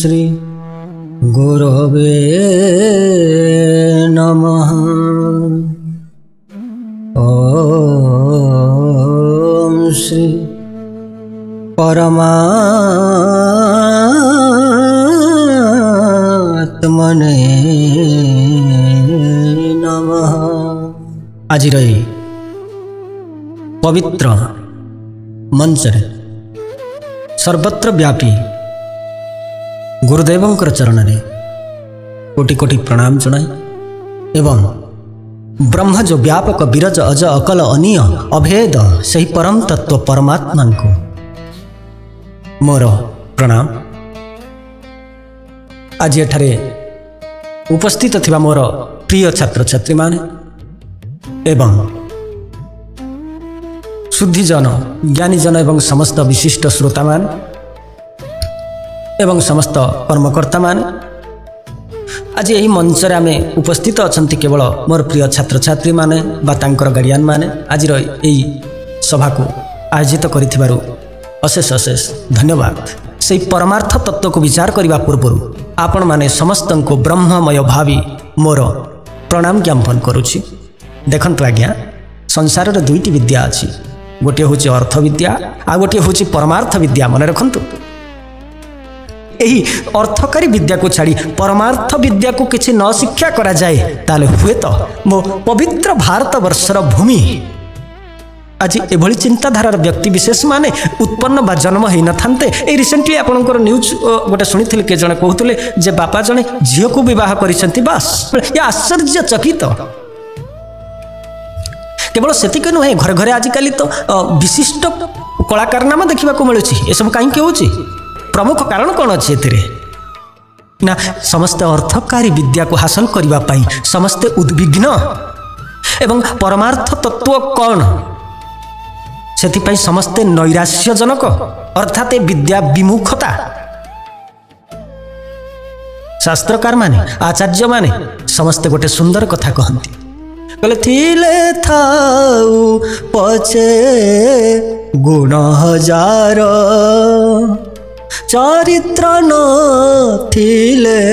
श्री गुरवे नमः। ओम श्री परमात्मने नमः। आज रही पवित्र मंचर सर्वत्र व्यापी गुरुदेवंकर चरण में कोटि कोटि प्रणाम जनाई एवं ब्रह्म जो व्यापक विरज अज अकल अनीय अभेद सही परम तत्व परमात्मा को मोर प्रणाम। आज एठारे उपस्थित थिबा मोर प्रिय छात्र छात्री माने एवं शुद्धिजन ज्ञानीजन एवं समस्त विशिष्ट श्रोता मान एवं समस्त कर्मकर्ता मान आज यही मंच रे आमे उपस्थित अछंती केवल मोर प्रिय छात्र छात्री माने बा तांकर गार्डियन माने आज यही सभा को आयोजित करिथिबारु अशेष अशेष धन्यवाद। से परमार्थ तत्व को विचार करने पूर्व आपण माने समस्त को ब्रह्ममय भावी मोर प्रणाम ज्ञापन करुछि। देखंतु आज्ञा संसार रे दुईटी विद्या अछि, गोटे होछि अर्थ विद्या आ गोटे होछि परमार्थ विद्या। मन रखंतु यही अर्थकारी विद्या को छाड़ी परमार्थ विद्या को किसी न शिक्षा करा जाए ताले हुए तो मो पवित्र भारत वर्षर भूमि आज एभली चिंताधारार व्यक्ति विशेष माने उत्पन्न बा जन्म होई न थांते। ए रिसेंटली आपनकर न्यूज गोटे सुनिथिले के जने कहतले जे बापा जने झियो को विवाह करिसंती। बस या आश्चर्यचकित केवल सेतिक नुहे घर घरे आजिकल तो विशिष्ट कलाकार नाम देखा मिलूँ। ये सब कहीं होची प्रमुख कारण कौन अच्छे ना समस्ते अर्थकारी विद्या को हासिल करने समस्ते उद्विग्न एवं परमार्थ तत्व कौन से समस्ते नैराश्यजनक अर्थात विद्या विमुखता। शास्त्रकार माने आचार्य माने समस्ते गोटे सुंदर कथा कहते कहले थिले थाउ पछे गुण हजार चरित्र न थिले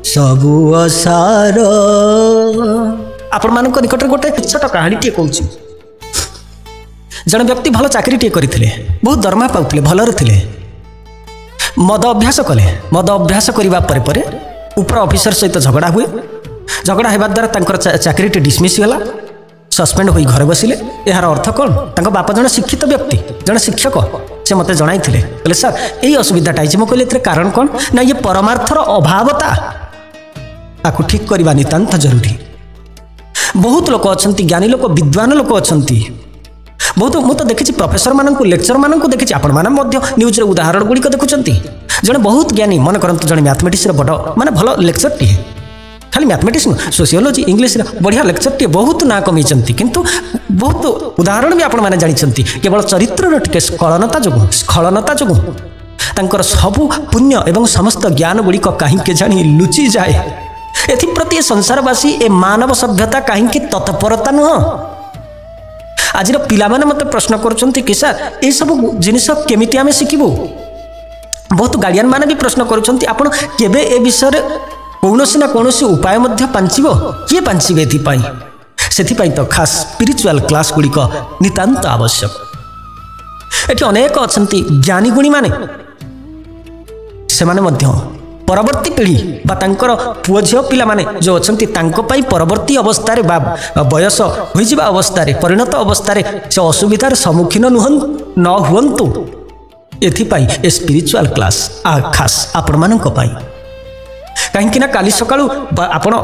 सबु असार। आपण मान निकट गोटे छोट कहानी टे कहूँ। जन व्यक्ति भल चाकरी टे करथिले, बहुत दरमा पाउथिले, भलर थिले, मद अभ्यास कले। मद अभ्यास करबा परे परे ऊपर ऑफिसर सहित झगड़ा हुए। झगड़ा होगा द्वारा तांकर चाकरी टे डिसमिस होला, सस्पेंड होई घरे बसिले। यार अर्थ कौन? तांको बापा जन शिक्षित व्यक्ति, जन शिक्षक, से मते जणाई थिले कहले सर यही असुविधाटा है। मैं कहले एथरे कारण कौन ना ये परमार्थर अभावता ताकू ठीक करवा नितांत जरूरी। बहुत लोक अछंती, ज्ञानी लोक, विद्वान लोक अछंती, बहुत मुझे देखी प्रोफेसर मानक लेक्चर मानक देखी। आपण माने मध्य न्यूज रे उदाहरण गुड़िक देखुंती। जड़े बहुत ज्ञानी मन करते जड़े मैथमेटिक्स बड़ माने भल लेक्चर टी, खाली मैथमेटिक्स सोशियोलॉजी इंग्लिश बढ़िया लेक्चर टी बहुत ना कमी, किंतु बहुत उदाहरण भी आपण माने जानिछंती। केवल चरित्र टिके स्खलनता जो तांकर सबु पुण्य एवं समस्त ज्ञान गुड़िक कहीं जानी लुचि जाए। एप्रति संसारवासी ए मानव सभ्यता कहीं तत्परता नुह। आज पिला माने मते प्रश्न करुछंती कि सर ए सब जिनिस केमिति आमे शिखिबु। बहुत गार्डियन माने भी प्रश्न करुछंती आपण केबे ए विषय कौनसी ना कौनसी उपाय मध्य पांचिबो, किए पांचिबे एथिपाई। सेथिपाई तो खास स्पिरिचुअल क्लास गुड़िक नितांत आवश्यक। एठी अनेक अछंती ज्ञानी गुणी माने, से माने मध्य परवर्ती पीढ़ी बा तांकर पुओ झियो पिला माने जो अछंती तांको पाई परवर्ती अवस्था बा बयस होइजिबा अवस्था परिणत अवस्था से असुविधार सम्मुखीन न हुअंतु एथिपाई ए स्पिरिचुअल क्लास खास आपण मानक पाई। कहीं ना काली सकाळु आपण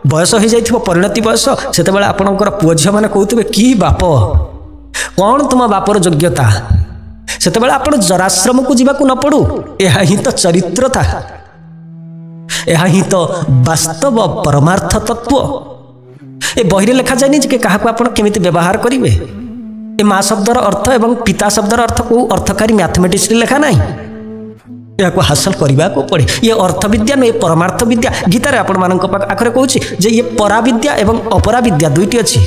बयस हो जाइथिबो परिणति बयस, सेतेबेले आपणकर पुओ झियो माने कहउथिबे कि बाप कौन तुम बापर योग्यता। सेतेबेले आपण जराश्रम को जीवा को न पड़ू। यह ही तो चरित्र था, यह ही तो वास्तव परमार्थ तत्व। ए बहिरे लिखा जाए कि क्या आपण केमिति व्यवहार करेंगे। ए माँ शब्दर अर्थ एवं पिता शब्दर अर्थ को अर्थकारी मैथमेटिक्स लिखा ना, यह हासिल करने को पड़े। ये अर्थ विद्या नुहे परमार्थ विद्या। गीतार आपण मान आखिर कहूँ जे ये परा विद्या एवं अपरा विद्या दुईटी अच्छी।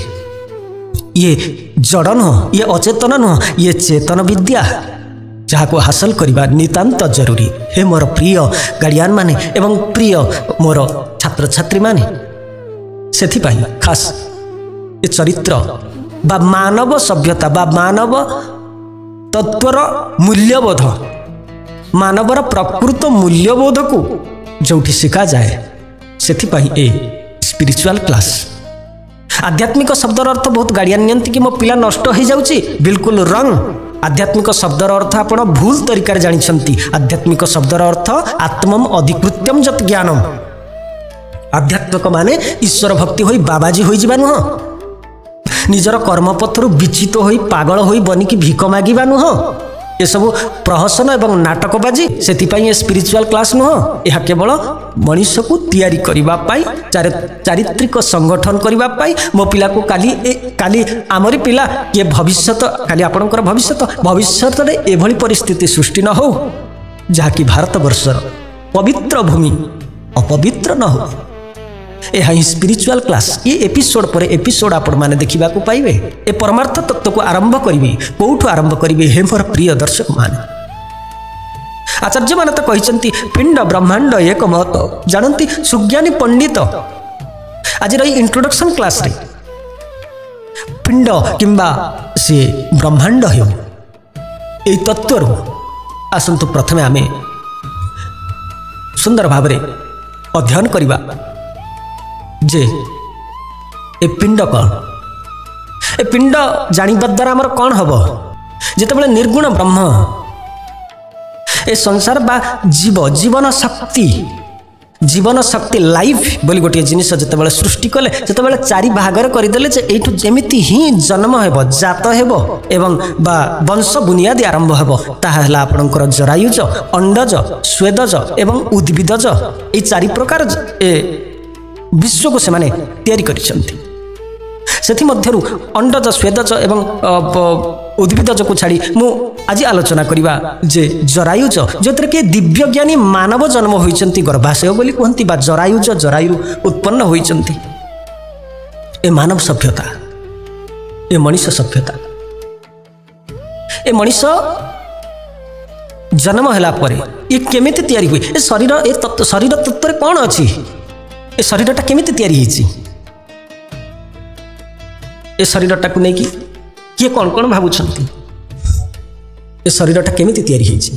ये जड़ नुह, ये अचेतन नुह, ये चेतन विद्या। ଯାହାକୁ ହାସଲ କରିବା ନିତାନ୍ତ ଜରୁରୀ। ହେ ମୋର ପ୍ରିୟ ଗାର୍ଡ଼ିଆନ ମାନେ ଏବଂ ପ୍ରିୟ ମୋର ଛାତ୍ରଛାତ୍ରୀମାନେ, ସେଥିପାଇଁ ଖାସ୍ ଏ ଚରିତ୍ର ବା ମାନବ ସଭ୍ୟତା ବା ମାନବ ତତ୍ଵର ମୂଲ୍ୟବୋଧ, ମାନବର ପ୍ରକୃତ ମୂଲ୍ୟବୋଧକୁ ଯେଉଁଠି ଶିଖାଯାଏ, ସେଥିପାଇଁ ଏ ସ୍ପିରିଚୁଆଲ କ୍ଲାସ୍। ଆଧ୍ୟାତ୍ମିକ ଶବ୍ଦର ଅର୍ଥ ବହୁତ ଗାର୍ଡ଼ିଆନ ନିଅନ୍ତି କି ମୋ ପିଲା ନଷ୍ଟ ହୋଇଯାଉଛି, ବିଲକୁଲ ରଙ୍ଗ। ଆଧ୍ୟାତ୍ମିକ ଶବ୍ଦର ଅର୍ଥ ଆପଣ ଭୁଲ ତରିକାରେ ଜାଣିଛନ୍ତି। ଆଧ୍ୟାତ୍ମିକ ଶବ୍ଦର ଅର୍ଥ ଆତ୍ମମ୍ ଅଧିକୃତ୍ୟମ୍ ଯତ୍ ଜ୍ଞାନମ୍। ଆଧ୍ୟାତ୍ମିକ ମାନେ ଈଶ୍ୱର ଭକ୍ତି ହୋଇ ବାବାଜୀ ହୋଇଯିବା ନୁହଁ, ନିଜର କର୍ମପଥରୁ ବିଚିତ ହୋଇ ପାଗଳ ହୋଇ ବନିକି ଭିକ ମାଗିବା ନୁହଁ। ଏସବୁ ପ୍ରହସନ ଏବଂ ନାଟକବାଜି। ସେଥିପାଇଁ ଏ ସ୍ପିରିଚୁଆଲ କ୍ଲାସ୍ ନୁହଁ। ଏହା କେବଳ ମଣିଷକୁ ତିଆରି କରିବା ପାଇଁ, ଚାରିତ୍ରିକ ସଂଗଠନ କରିବା ପାଇଁ। ମୋ ପିଲାକୁ କାଲି ଆମରି ପିଲା କିଏ ଭବିଷ୍ୟତ, କାଲି ଆପଣଙ୍କର ଭବିଷ୍ୟତରେ ଏଭଳି ପରିସ୍ଥିତି ସୃଷ୍ଟି ନ ହେଉ ଯାହାକି ଭାରତବର୍ଷର ପବିତ୍ର ଭୂମି ଅପବିତ୍ର ନ ହେଉ। ଏହା ହିଁ ସ୍ପିରିଚୁଆଲ କ୍ଲାସ୍। ଏ ଏପିସୋଡ ପରେ ଏପିସୋଡ ଆପଣମାନେ ଦେଖିବାକୁ ପାଇବେ। ଏ ପରମାର୍ଥ ତତ୍ତ୍ୱକୁ ଆରମ୍ଭ କରିବେ। କେଉଁଠୁ ଆରମ୍ଭ କରିବେ ହେ ମୋର ପ୍ରିୟ ଦର୍ଶକମାନେ? ଆଚାର୍ଯ୍ୟମାନେ ତ କହିଛନ୍ତି ପିଣ୍ଡ ବ୍ରହ୍ମାଣ୍ଡ ଏକ ମହତ। ଜାଣନ୍ତି ସୁଜ୍ଞାନୀ ପଣ୍ଡିତ ଆଜିର ଏହି ଇଣ୍ଟ୍ରୋଡକ୍ସନ୍ କ୍ଲାସ୍ରେ ପିଣ୍ଡ କିମ୍ବା ସେ ବ୍ରହ୍ମାଣ୍ଡ ହେଉ, ଏହି ତତ୍ତ୍ୱରୁ ଆସନ୍ତୁ ପ୍ରଥମେ ଆମେ ସୁନ୍ଦର ଭାବରେ ଅଧ୍ୟୟନ କରିବା ଯେ ଏ ପିଣ୍ଡ କ'ଣ। ଏ ପିଣ୍ଡ ଜାଣିବା ଦ୍ୱାରା ଆମର କ'ଣ ହେବ? ଯେତେବେଳେ ନିର୍ଗୁଣ ବ୍ରହ୍ମ ଏ ସଂସାର ବା ଜୀବନ ଶକ୍ତି ଲାଇଫ୍ ବୋଲି ଗୋଟିଏ ଜିନିଷ ଯେତେବେଳେ ସୃଷ୍ଟି କଲେ, ଯେତେବେଳେ ଚାରି ଭାଗରେ କରିଦେଲେ ଯେ ଏଇଠୁ ଯେମିତି ହିଁ ଜନ୍ମ ହେବ, ଜାତ ହେବ ଏବଂ ବା ବଂଶ ବୁନିଆଦି ଆରମ୍ଭ ହେବ, ତାହା ହେଲା ଆପଣଙ୍କର ଜରାୟୁଜ, ଅଣ୍ଡଜ, ସ୍ୱେଦଜ ଏବଂ ଉଦ୍ଭିଦଜ। ଏହି ଚାରି ପ୍ରକାର ଏ ବିଶ୍ୱକୁ ସେମାନେ ତିଆରି କରିଛନ୍ତି। ସେଥିମଧ୍ୟରୁ ଅଣ୍ଡଜ, ସ୍ୱେଦଜ ଏବଂ ଉଦ୍ଭିଦଜକୁ ଛାଡ଼ି ମୁଁ ଆଜି ଆଲୋଚନା କରିବା ଯେ ଜରାୟୁଜ, ଯେଉଁଥିରେ କି ଦିବ୍ୟଜ୍ଞାନୀ ମାନବ ଜନ୍ମ ହୋଇଛନ୍ତି, ଗର୍ଭାଶୟ ବୋଲି କୁହନ୍ତି ବା ଜରାୟୁରୁ ଉତ୍ପନ୍ନ ହୋଇଛନ୍ତି। ଏ ମାନବ ସଭ୍ୟତା, ଏ ମଣିଷ ସଭ୍ୟତା, ଏ ମଣିଷ ଜନ୍ମ ହେଲା ପରେ ଏ କେମିତି ତିଆରି ହୁଏ? ଏ ଶରୀର ତତ୍ତ୍ୱରେ କ'ଣ ଅଛି? ଏ ଶରୀରଟା କେମିତି ତିଆରି ହେଇଛି? ଏ ଶରୀରଟାକୁ ନେଇକି କିଏ କ'ଣ କ'ଣ ଭାବୁଛନ୍ତି? ଏ ଶରୀରଟା କେମିତି ତିଆରି ହେଇଛି?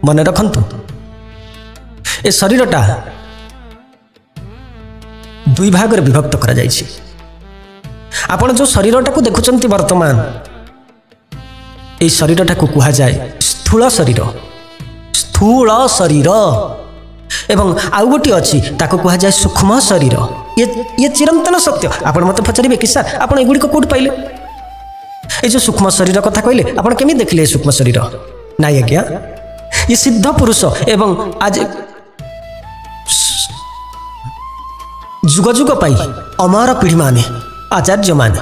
ମନେ ରଖନ୍ତୁ, ଏ ଶରୀରଟା ଦୁଇ ଭାଗରେ ବିଭକ୍ତ କରାଯାଇଛି। ଆପଣ ଯେଉଁ ଶରୀରଟାକୁ ଦେଖୁଛନ୍ତି ବର୍ତ୍ତମାନ, এই শরীরটাকে কুহযায় স্থূল শরীর এবং আউ গোটি অছি তাকে কুহযায় সূক্ষ্ম শরীর। ইয়ে চিরন্তন সত্য। আপনার মতো পচারিবে কি স্যার আপনার এগুড়ি কোটি পাইলে? এই যে সূক্ষ্ম শরীর কথা কইলে আপনার কেমি দেখলে এই সূক্ষ্ম শরীর? নাই আজ্ঞা, ইয়ে সিদ্ধ পুরুষ এবং আজ যুগ যুগ পাই অমর পিঢ়ি মানে আচার্য মানে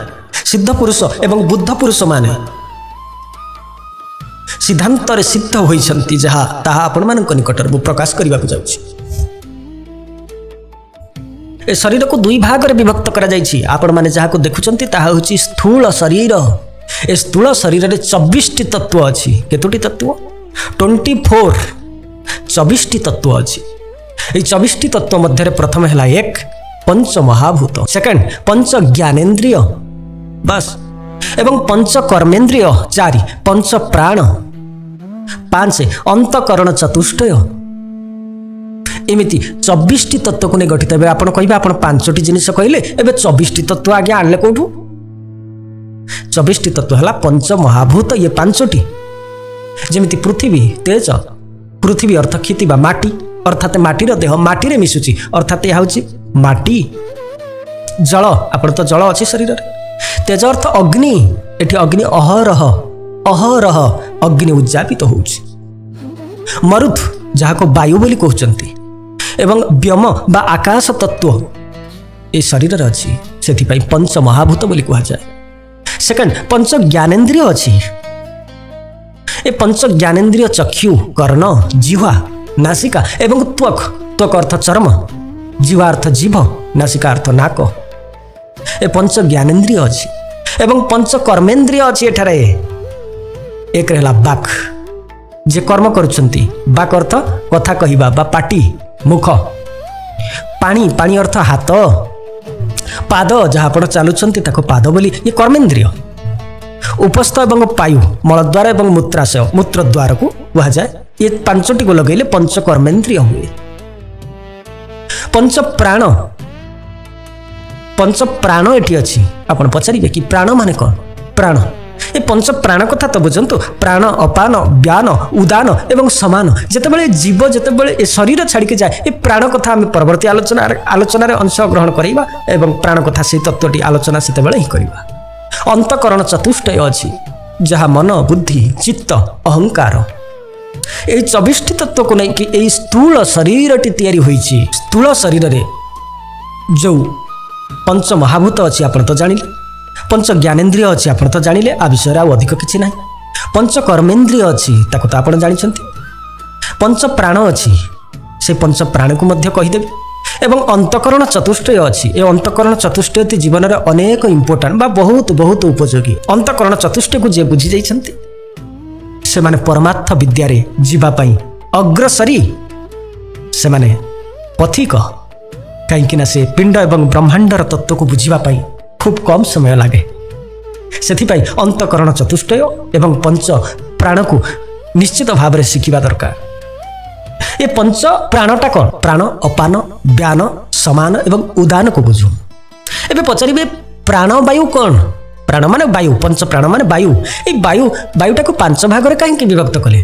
সিদ্ধ পুরুষ এবং বুদ্ধ পুরুষ মানে সিদ্ধান্তরে সিদ্ধ হয়েছেন, যাহা তাহা আপনার নিকটরে মু প্রকাশ করা যাচ্ছি। এ শরীরকে দুই ভাগরে বিভক্ত করা যাইছি। আপন মানে যাহাকে দেখুছেন তাহা হচ্ছে স্থূল শরীর। এ স্থূল শরীরে 24টি তত্ত্ব আছে। কতটি তত্ত্ব? 24। 24টি তত্ত্ব আছে। এই 24টি তত্ত্ব মধ্যে প্রথমে হল 1 पंच महाभूत, सेकंड पंच ज्ञानेन्द्रिय बस एवं पंच कर्मेन्द्रिय 4 पंच प्राण 5 अंतकरण चतुष्टय। एमिति 24टी तत्व को नहीं गठित। आप कहे आप 5टी जिनिस कहले एबे 24टी तत्व आगे आनले कौटू? 24टी तत्व है पंच महाभूत। ये 5टी जेमिति पृथ्वी तेज, पृथ्वी अर्थ क्षिति बा माटी अर्थात माटीर देह माटी मिशुची अर्थात यह हूँ माटी। जल आप तो जल अच्छी शरीर। तेज अर्थ अग्नि, एटी अग्नि अहरह अहरह अग्नि उज्जापित हो। मरुत जहाँ को वायु बोली कहते एवं व्योम बा आकाश तत्व ये शरीर अच्छी से पंच महाभूत बोली कह जाए। सेकंड पंच ज्ञानेन्द्रिय अच्छी। ये पंच ज्ञानेन्द्रिय चक्षु, कर्ण, जिह्वा, नासिका एवं त्वक। त्वक अर्थ चर्म, जीवा अर्थ जीभ, नासिका अर्थ नाक। ए पंच ज्ञानेन्द्रिय अच्छी एवं पंच कर्मेन्द्रिय अच्छी। एठारे एक रहा बाक जे कर्म करुछंती बाक अर्थ कथा कहवा बा पाटी मुख पानी पानी अर्थ हाथ पाद जहाँ आप चलुंट ताको पाद बोली ये कर्मेन्द्रिय उपस्थ एवं पायु मलद्वार एवं मूत्राशय मूत्रद्वार को कहुए ये पांचटी को लगेले पंच कर्मेन्द्रिय हुए। पंच प्राण एटी अच्छी आप पचारे कि प्राण माने कौन प्राण ये पंच प्राण कथा तो बुझंतु प्राण अपान व्यान उदान एवं समान जितेबाला जीव जितेबाला ए शरीर छाड़ी जाए ये प्राण कथा आम परवर्ती आलोचन अंश ग्रहण करवा एवं प्राण कथा से तत्वटी आलोचना से ही करवा। अंतकरण चतुष्टय अच्छी जहाँ मन बुद्धि चित्त अहंकार ये 24 तत्व को लेकिन स्थूल शरीर टी स्थूल शरीर रे जो पंच महाभूत अच्छी आप तो जानिले पंच ज्ञानेन्द्रिय अच्छी आप तो जानिले आ विषय अधिक किसी ना पंच कर्मेन्द्रिय अच्छी ताको तो आप जानी पंच प्राण अच्छी से पंच प्राण को मध्य कहीदेवी एवं अंतकरण चतुष्टय अच्छी ये अंतकरण चतुष्टय जीवन में अनेक इंपोर्टाट बा बहुत बहुत उपयोगी अंतकरण चतुष्टय को जे बुझी जाइछंती से माने परमार्थ विद्यारे जीवापाई अग्रसरी से माने पथिक कहीं से पिंड एवं ब्रह्मांडर तत्व को बुझापी खूब कम समय लगे से अंतकरण चतुष्टय एवं पंच प्राण को निश्चित भाव में शिखा दरकार। ये पंच प्राणटा कौन प्राण अपान व्यान समान एवं उदान को बुझू एवं पचारे प्राण वायु कौन प्राण माने वायु पंच प्राण माने वायु ये वायुटा को 5 भाग में कहीं विभक्त कले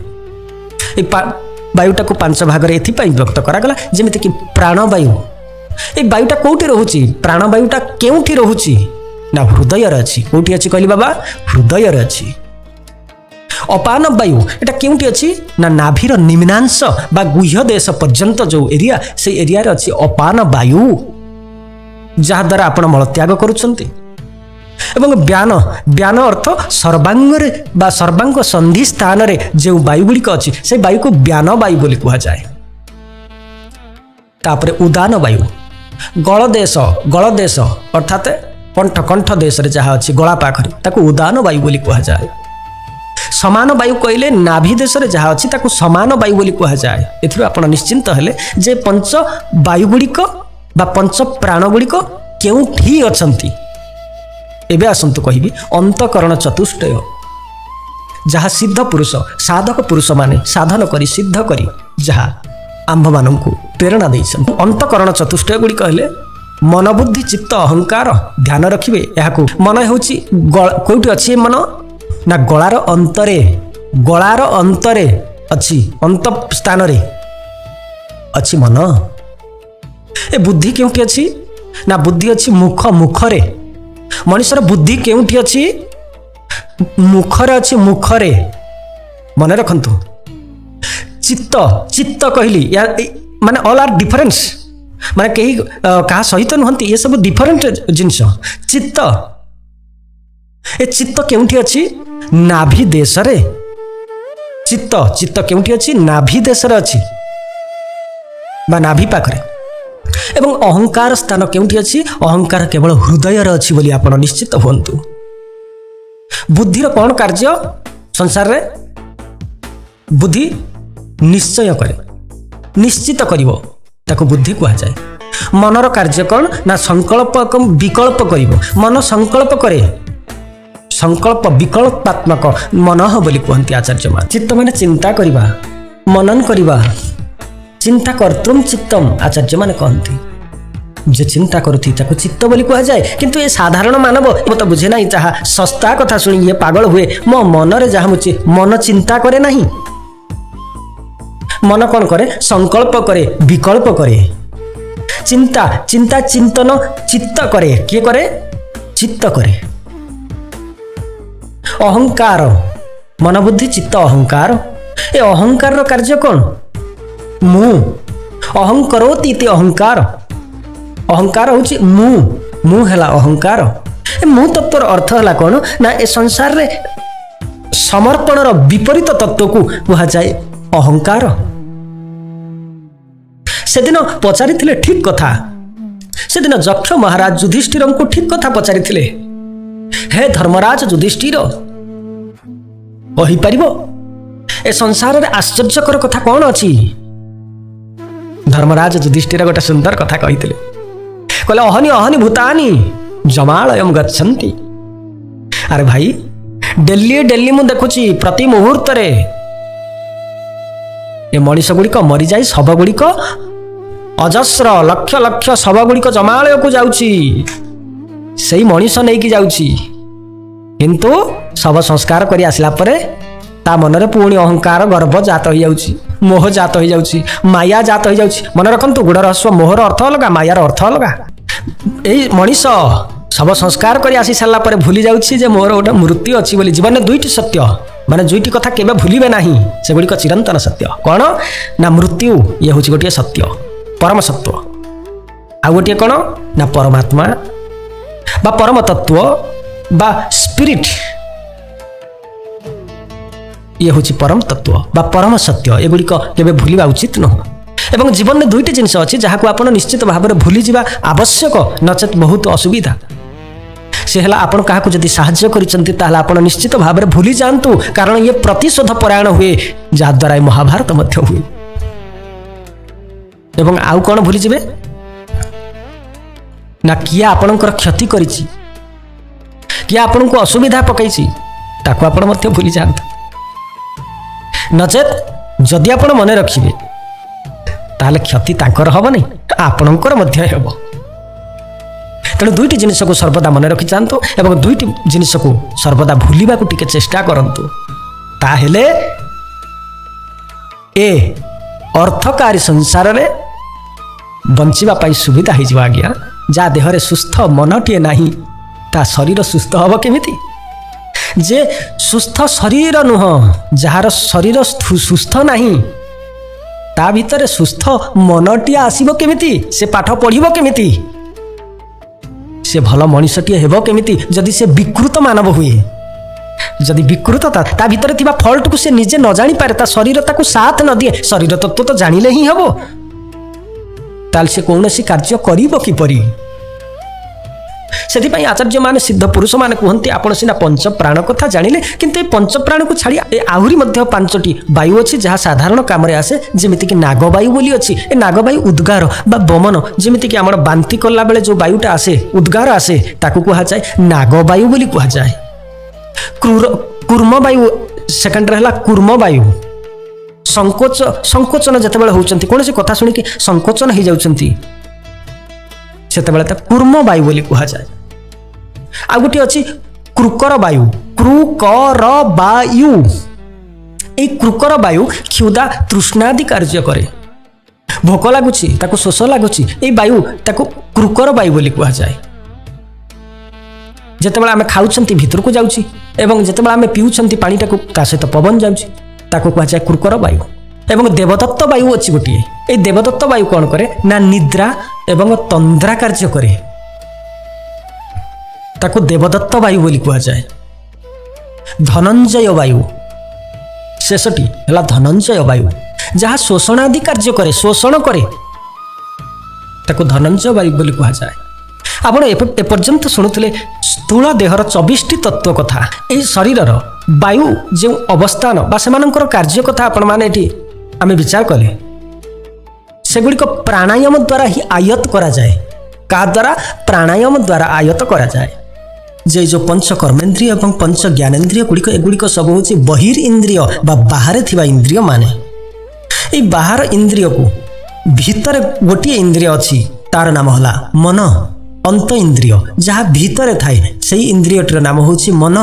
वायुटा को 5 भाग में एथि विभक्त करागला जेमिति कि प्राण वायु ये वायुटा कौटी रोचे प्राण वायुटा केउठी रोचे ना हृदय अच्छी कौटी अच्छी कहली बाबा हृदय अच्छी। अपान वायु एटा केउठी अच्छी ना नाभीर निम्नांश बा गुह्य देश पर्यंत जो एरिया से एरिया रे अच्छी अपान वायु जहाँ द्वारा आपण मलत्याग करुछंती एवं व्यान व्यान अर्थ सर्वांग बा सर्वांग संधि स्थान रे जो वायु गुड़िक अच्छी से वायु को व्यान वायु बोली कहा जाए। तापरे उदान वायु गल देश अर्थात कंठ कंठ देश रे जहाँ अच्छी गला पाखरे ताको उदान वायु बोली कहा जाए। समान वायु कहले नाभि देश रे जहाँ अच्छी ताको समान वायु बोली कहा जाए। एथि आपण निश्चिंत हेले जे पंच वायु गुड़िक बा पंच प्राण गुड़िक केउठी अछंती एबे आसंतु कहिबी अंतकरण चतुष्टय जहाँ सिद्ध पुरुष साधक पुरुष माने साधन करी सिद्ध करी जहाँ आंभ मान प्रेरणा देइछन। अंतकरण चतुष्टय गुड़ी कहले मन बुद्धि चित्त अहंकार ध्यान रखिबे याकू मन होची कोउटी अछि मन ना गଳାର अंतरे अछि अंत स्थान रे अछि मन ए बुद्धि केउटी अछि ना बुद्धि अछि मुखरे मनुष्यर बुद्धि केउठी अच्छी मुखरे अच्छी मुखरे मन रखंतु चित्त चित्त कहली या माने ऑल आर डिफरेंस माने कहीं कहा सहित नुहंती ये सब डिफरेंट जिनस चित्त ए चित्त केउठी अच्छी नाभि देश रे चित्त चित्त केउठी अच्छी नाभि देश रे अच्छी बा नाभि पाखरे एवं अहंकार स्थान केउठी अच्छी अहंकार केवल हृदय रे अच्छी बोली आपण निश्चित होंतु। बुद्धिर कौन कार्य संसार रे बुद्धि निश्चय करे निश्चित करिवो ताको बुद्धि कहा जाए। मनर कार्य कौन ना संकल्प विकल्प करिवो मन संकल्प करे संकल्प विकल्पात्मक मन बोली कहते आचार्य मान। चित्त माने चिंता करिबा मनन करिबा चिंता कर्तृम चित्तम आचार्य माने कहते जे चिंता करुथि ताको चित्त बोली कहा जाए। किंतु ये साधारण मानव वो तो बुझे नहीं जहाँ सस्ता कथा शुणी ये पागल हुए मो मन रे जहाँ मुझे मन चिंता करे नहीं मन कौन करे संकल्प करे विकल्प करे चिंता चिंता चिंतन चित्त करे किए करे चित्त करे। अहंकार मन बुद्धि चित्त अहंकार ए अहंकार कार्य कौन मु अहंकरोति इति अहंकार अहंकार होची मु हैला अहंकार ए मु तत्वर अर्थ हैला कौन ना ए संसार रे समर्पणर विपरीत तत्व को कहा जाए अहंकार। सेदिन पचारि ठीक कथा सेदिन जक्ष महाराज युधिष्ठिर को ठीक कथा पचारि हे धर्मराज युधिष्ठिर କହିପାରିବ ଏ ସଂସାରରେ ଆଶ୍ଚର୍ଯ୍ୟକର କଥା କ'ଣ ଅଛି? ଧର୍ମରାଜ ଯୁଧିଷ୍ଠିର ଗୋଟେ ସୁନ୍ଦର କଥା କହିଥିଲେ, କହିଲେ ଅହନି ଅହନି ଭୂତାନି ଜମାଳୟମ୍ ଗଚ୍ଛନ୍ତି। ଆରେ ଭାଇ, ଡେଲି ଡେଲି ମୁଁ ଦେଖୁଛି ପ୍ରତି ମୁହୂର୍ତ୍ତରେ ଏ ମଣିଷ ଗୁଡ଼ିକ ମରିଯାଇ ଶବ ଗୁଡ଼ିକ ଅଜସ୍ର ଲକ୍ଷ ଲକ୍ଷ ଶବ ଗୁଡ଼ିକ ଜମାଳୟକୁ ଯାଉଛି, ସେଇ ମଣିଷ ନେଇକି ଯାଉଛି। କିନ୍ତୁ ଶବ ସଂସ୍କାର କରି ଆସିଲା ପରେ ତା ମନରେ ପୁଣି ଅହଙ୍କାର ଗର୍ବ ଜାତ ହେଇଯାଉଛି, ମୋହ ଜାତ ହେଇଯାଉଛି, ମାୟା ଜାତ ହେଇଯାଉଛି। ମନେ ରଖନ୍ତୁ, ଗୁଡ଼ ରହସ୍ୟ, ମୋହର ଅର୍ଥ ଅଲଗା, ମାୟାର ଅର୍ଥ ଅଲଗା। ଏଇ ମଣିଷ ଶବ ସଂସ୍କାର କରି ଆସି ସାରିଲା ପରେ ଭୁଲି ଯାଉଛି ଯେ ମୋର ଗୋଟେ ମୃତ୍ୟୁ ଅଛି ବୋଲି। ଜୀବନରେ ଦୁଇଟି ସତ୍ୟ, ମାନେ ଦୁଇଟି କଥା କେବେ ଭୁଲିବେ ନାହିଁ, ସେଗୁଡ଼ିକ ଚିରନ୍ତନ ସତ୍ୟ। କ'ଣ ନା ମୃତ୍ୟୁ, ଇଏ ହେଉଛି ଗୋଟିଏ ସତ୍ୟ, ପରମ ସତ୍ୟ। ଆଉ ଗୋଟିଏ କ'ଣ ନା ପରମାତ୍ମା ବା ପରମ ତତ୍ଵ ବା ସ୍ପିରିଟ୍, ଇଏ ହେଉଛି ପରମ ତତ୍ଵ ବା ପରମ ସତ୍ୟ। ଏଗୁଡ଼ିକ କେବେ ଭୁଲିବା ଉଚିତ ନୁହଁ। ଏବଂ ଜୀବନରେ ଦୁଇଟି ଜିନିଷ ଅଛି ଯାହାକୁ ଆପଣ ନିଶ୍ଚିତ ଭାବରେ ଭୁଲିଯିବା ଆବଶ୍ୟକ, ନଚେତ୍ ବହୁତ ଅସୁବିଧା। ସେ ହେଲା, ଆପଣ କାହାକୁ ଯଦି ସାହାଯ୍ୟ କରିଛନ୍ତି ତାହେଲେ ଆପଣ ନିଶ୍ଚିତ ଭାବରେ ଭୁଲି ଯାଆନ୍ତୁ, କାରଣ ଇଏ ପ୍ରତିଶୋଧ ପରାୟଣ ହୁଏ, ଯାହାଦ୍ୱାରା ଏ ମହାଭାରତ ମଧ୍ୟ ହୁଏ। ଏବଂ ଆଉ କ'ଣ ଭୁଲିଯିବେ ନା କିଏ ଆପଣଙ୍କର କ୍ଷତି କରିଛି, କିଏ ଆପଣଙ୍କୁ ଅସୁବିଧା ପକାଇଛି, ତାକୁ ଆପଣ ମଧ୍ୟ ଭୁଲି ଯାଆନ୍ତୁ। ନଚେତ୍ ଯଦି ଆପଣ ମନେ ରଖିବେ ତାହେଲେ କ୍ଷତି ତାଙ୍କର ହେବନି, ଆପଣଙ୍କର ମଧ୍ୟ ହେବ। ତେଣୁ ଦୁଇଟି ଜିନିଷକୁ ସର୍ବଦା ମନେ ରଖି ଯାଆନ୍ତୁ ଏବଂ ଦୁଇଟି ଜିନିଷକୁ ସର୍ବଦା ଭୁଲିବାକୁ ଟିକେ ଚେଷ୍ଟା କରନ୍ତୁ। ତାହେଲେ ଏ ଅର୍ଥକାରୀ ସଂସାରରେ ବଞ୍ଚିବା ପାଇଁ ସୁବିଧା ହେଇଯିବ। ଆଜ୍ଞା, ଯାହା ଦେହରେ ସୁସ୍ଥ ମନଟିଏ ନାହିଁ, ତା ଶରୀର ସୁସ୍ଥ ହେବ କେମିତି? ଯେ ସୁସ୍ଥ ଶରୀର ନୁହଁ, ଯାହାର ଶରୀର ସୁସ୍ଥ ନାହିଁ, ତା ଭିତରେ ସୁସ୍ଥ ମନଟିଏ ଆସିବ କେମିତି? ସେ ପାଠ ପଢ଼ିବ କେମିତି? ସେ ଭଲ ମଣିଷଟିଏ ହେବ କେମିତି? ଯଦି ସେ ବିକୃତ ମାନବ ହୁଏ, ଯଦି ବିକୃତତା ତା ଭିତରେ ଥିବା ଫଲ୍ଟକୁ ସେ ନିଜେ ନ ଜାଣିପାରେ, ତା ଶରୀର ତାକୁ ସାଥ ନ ଦିଏ, ଶରୀର ତତ୍ଵ ତ ଜାଣିଲେ ହିଁ ହେବ, ତାହେଲେ ସେ କୌଣସି କାର୍ଯ୍ୟ କରିବ କିପରି? ସେଥିପାଇଁ ଆଚାର୍ଯ୍ୟମାନେ, ସିଦ୍ଧ ପୁରୁଷମାନେ କୁହନ୍ତି, ଆପଣ ସିନା ପଞ୍ଚପ୍ରାଣ କଥା ଜାଣିଲେ, କିନ୍ତୁ ଏ ପଞ୍ଚପ୍ରାଣକୁ ଛାଡ଼ି ଆହୁରି ମଧ୍ୟ 5ଟି ବାୟୁ ଅଛି ଯାହା ସାଧାରଣ କାମରେ ଆସେ। ଯେମିତିକି ନାଗବାୟୁ ବୋଲି ଅଛି। ଏ ନାଗବାୟୁ ଉଦ୍ଗାର ବା ବମନ, ଯେମିତିକି ଆମର ବାନ୍ତି କଲା ବେଳେ ଯେଉଁ ବାୟୁଟା ଆସେ, ଉଦ୍ଗାର ଆସେ, ତାକୁ କୁହାଯାଏ ନାଗବାୟୁ ବୋଲି କୁହାଯାଏ। କୁର୍ମବାୟୁ ସେକେଣ୍ଡରେ ହେଲା କୁର୍ମବାୟୁ। ସଂକୋଚନ ଯେତେବେଳେ ହେଉଛନ୍ତି, କୌଣସି କଥା ଶୁଣିକି ସଂକୋଚନ ହେଇଯାଉଛନ୍ତି, ସେତେବେଳେ ତାକୁ କୁର୍ମବାୟୁ ବୋଲି କୁହାଯାଏ। ଆଉ ଗୋଟିଏ ଅଛି କୃକର ବାୟୁ। କୃକର ବାୟୁ, এই କୃକର ବାୟୁ କ୍ଷୁଧା ତୃଷ୍ଣାଦି କାର୍ଯ୍ୟ କରେ। ଭୋକ ଲାଗୁଛି, ତାକୁ ଶୋଷ ଲାଗୁଛି, এই ବାୟୁ ତାକୁ କୃକର ବାୟୁ ବୋଲି କୁହାଯାଏ। ଯେତେବେଳେ ଆମେ ଖାଉଛନ୍ତି ଭିତରକୁ ଯାଉଛି ଏବଂ ଯେତେବେଳେ ଆମେ ପିଉଛନ୍ତି ପାଣିଟାକୁ, ତା ସହିତ ପବନ ଯାଉଛି, ତାକୁ କୁହାଯାଏ କୃକର ବାୟୁ। ଏବଂ ଦେବଦତ୍ତ ବାୟୁ ଅଛି ଗୋଟିଏ। এই ଦେବଦତ୍ତ ବାୟୁ କ'ଣ କରେ ନା ନିଦ୍ରା ଏବଂ ତନ୍ଦ୍ରା କାର୍ଯ୍ୟ କରେ, ତାକୁ ଦେବଦତ୍ତ ବାୟୁ ବୋଲି କୁହାଯାଏ। ଧନଞ୍ଜୟ ବାୟୁ, ଶେଷଟି ହେଲା ଧନଞ୍ଜୟ ବାୟୁ, ଯାହା ଶୋଷଣାଦି କାର୍ଯ୍ୟ କରେ, ଶୋଷଣ କରେ, ତାକୁ ଧନଞ୍ଜୟ ବାୟୁ ବୋଲି କୁହାଯାଏ। ଆପଣ ଏପର୍ଯ୍ୟନ୍ତ ଶୁଣୁଥିଲେ ସ୍ଥୂଳ ଦେହର 24ଟି ତତ୍ଵ କଥା। ଏହି ଶରୀରର ବାୟୁ ଯେଉଁ ଅବସ୍ଥାନ ବା ସେମାନଙ୍କର କାର୍ଯ୍ୟ କଥା ଆପଣମାନେ ଏଠି ଆମେ ବିଚାର କଲେ, ସେଗୁଡ଼ିକ ପ୍ରାଣାୟାମ ଦ୍ୱାରା ହିଁ ଆୟତ କରାଯାଏ। କାହା ଦ୍ୱାରା? ପ୍ରାଣାୟାମ ଦ୍ୱାରା ଆୟତ କରାଯାଏ। যে ଯେଉଁ ପଞ୍ଚ କର୍ମେନ୍ଦ୍ରିୟ ଏବଂ ପଞ୍ଚ ଜ୍ଞାନେନ୍ଦ୍ରିୟ ଗୁଡ଼ିକ, ଏଗୁଡ଼ିକ ସବୁ ହେଉଛି ବହିର୍ ଇନ୍ଦ୍ରିୟ ବା ବାହାରେ ଥିବା ଇନ୍ଦ୍ରିୟ ମାନେ। এই ବାହାର ଇନ୍ଦ୍ରିୟକୁ ଭିତରେ ଗୋଟିଏ ଇନ୍ଦ୍ରିୟ ଅଛି, ତାର ନାମ ହେଲା ମନ, ଅନ୍ତ ଇନ୍ଦ୍ରିୟ, ଯାହା ଭିତରେ ଥାଏ, ସେଇ ଇନ୍ଦ୍ରିୟଟିର ନାମ ହେଉଛି ମନ।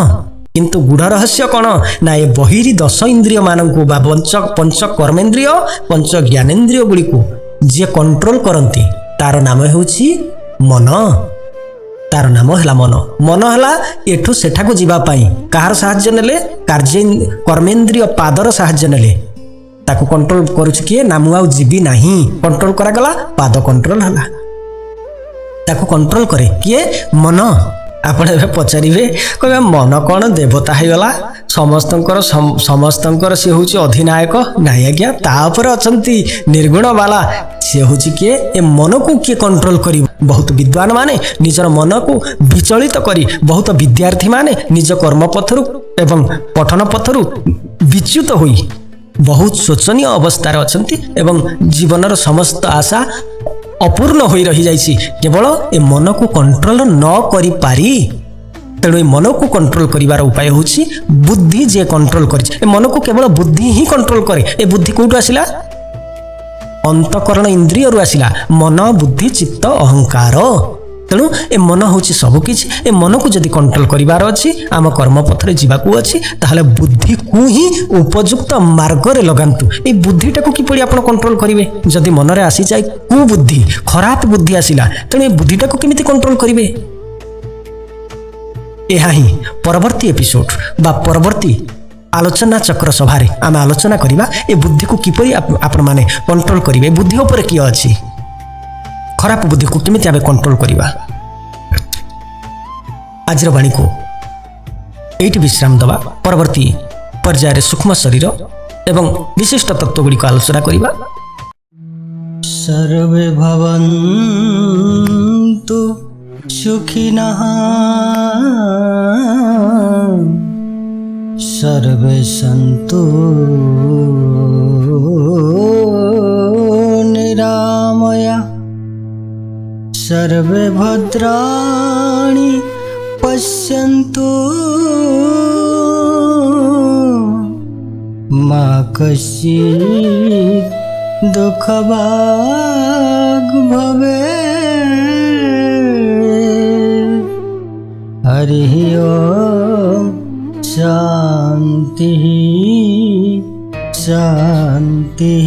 କିନ୍ତୁ ଗୁଢ଼ ରହସ୍ୟ କ'ଣ ନା ଏ ବହିରି 10 ଇନ୍ଦ୍ରିୟ ମାନଙ୍କୁ ବା ପଞ୍ଚ କର୍ମେନ୍ଦ୍ରିୟ, ପଞ୍ଚ ଜ୍ଞାନେନ୍ଦ୍ରିୟ ଗୁଡ଼ିକୁ ଯିଏ କଣ୍ଟ୍ରୋଲ କରନ୍ତି, ତାର ନାମ ହେଉଛି ମନ। ତାର ନାମ ହେଲା ମନ। ମନ ହେଲା ଏଠୁ ସେଠାକୁ ଯିବା ପାଇଁ କାହାର ସାହାଯ୍ୟ ନେଲେ? କର୍ମେନ୍ଦ୍ରିୟ ପାଦର ସାହାଯ୍ୟ ନେଲେ। ତାକୁ କଣ୍ଟ୍ରୋଲ କରୁଛି କିଏ? ନା ମୁଁ ଆଉ ଯିବି ନାହିଁ, କଣ୍ଟ୍ରୋଲ କରାଗଲା, ପାଦ କଣ୍ଟ୍ରୋଲ ହେଲା। ତାକୁ କଣ୍ଟ୍ରୋଲ କରେ କିଏ? ମନ। ଆପଣ ଏବେ ପଚାରିବେ, କହିବେ ମନ କ'ଣ ଦେବତା ହେଇଗଲା? ସମସ୍ତଙ୍କର ସେ ହେଉଛି ଅଧିନାୟକ ନାଇଁ ଆଜ୍ଞା। ତାପରେ ଅଛନ୍ତି ନିର୍ଗୁଣ ବାଲା, ସେ ହେଉଛି କିଏ? ଏ ମନକୁ କିଏ କଣ୍ଟ୍ରୋଲ କରିବ? ବହୁତ ବିଦ୍ୱାନ ମାନେ ନିଜର ମନକୁ ବିଚଳିତ କରି, ବହୁତ ବିଦ୍ୟାର୍ଥୀ ମାନେ ନିଜ କର୍ମ ପଥରୁ ଏବଂ ପଠନ ପଥରୁ ବିଚ୍ୟୁତ ହୋଇ ବହୁତ ଶୋଚନୀୟ ଅବସ୍ଥାରେ ଅଛନ୍ତି ଏବଂ ଜୀବନର ସମସ୍ତ ଆଶା ଅପୂର୍ଣ୍ଣ ହୋଇ ରହିଯାଇଛି କେବଳ ଏ ମନକୁ କଣ୍ଟ୍ରୋଲ ନ କରିପାରି। ତେଣୁ ଏ ମନକୁ କଣ୍ଟ୍ରୋଲ କରିବାର ଉପାୟ ହେଉଛି ବୁଦ୍ଧି ଯିଏ କଣ୍ଟ୍ରୋଲ କରିଛି। ଏ ମନକୁ କେବଳ ବୁଦ୍ଧି ହିଁ କଣ୍ଟ୍ରୋଲ କରେ। ଏ ବୁଦ୍ଧି କୋଉଠୁ ଆସିଲା? ଅନ୍ତଃକରଣ ଇନ୍ଦ୍ରିୟରୁ ଆସିଲା। ମନ, ବୁଦ୍ଧି, ଚିତ୍ତ, ଅହଙ୍କାର। ତେଣୁ ଏ ମନ ହେଉଛି ସବୁକିଛି। ଏ ମନକୁ ଯଦି କଣ୍ଟ୍ରୋଲ କରିବାର ଅଛି, ଆମ କର୍ମପଥରେ ଯିବାକୁ ଅଛି, ତାହେଲେ ବୁଦ୍ଧିକୁ ହିଁ ଉପଯୁକ୍ତ ମାର୍ଗରେ ଲଗାନ୍ତୁ। ଏଇ ବୁଦ୍ଧିଟାକୁ କିପରି ଆପଣ କଣ୍ଟ୍ରୋଲ କରିବେ? ଯଦି ମନରେ ଆସିଯାଏ କୁବୁଦ୍ଧି, ଖରାପ ବୁଦ୍ଧି ଆସିଲା, ତେଣୁ ଏ ବୁଦ୍ଧିଟାକୁ କେମିତି କଣ୍ଟ୍ରୋଲ କରିବେ? ଏହା ହିଁ ପରବର୍ତ୍ତୀ ଏପିସୋଡ ବା ପରବର୍ତ୍ତୀ ଆଲୋଚନା ଚକ୍ର ସଭାରେ ଆମେ ଆଲୋଚନା କରିବା ଏ ବୁଦ୍ଧିକୁ କିପରି ଆପଣମାନେ କଣ୍ଟ୍ରୋଲ କରିବେ। ବୁଦ୍ଧି ଉପରେ କିଏ ଅଛି? ଖରାପ ବୁଦ୍ଧିକୁ କେମିତି ଆମେ କଣ୍ଟ୍ରୋଲ କରିବା? ଆଜିର ବାଣୀକୁ ଏଇଠି ବିଶ୍ରାମ ଦେବା। ପରବର୍ତ୍ତୀ ପର୍ଯ୍ୟାୟରେ ସୂକ୍ଷ୍ମ ଶରୀର ଏବଂ ବିଶିଷ୍ଟ ତତ୍ତ୍ୱଗୁଡ଼ିକ ଆଲୋଚନା କରିବା। सर्वे भवन्तु सुखिनः सर्वे सन्तु निरामया सर्वे भद्राणि पश्यन्तु मा कश्चित् दुःखभाग् भवेत्। हरिः ओम्। शान्तिः शान्तिः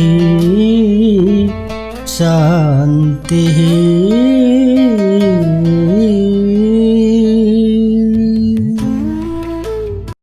शान्तिः।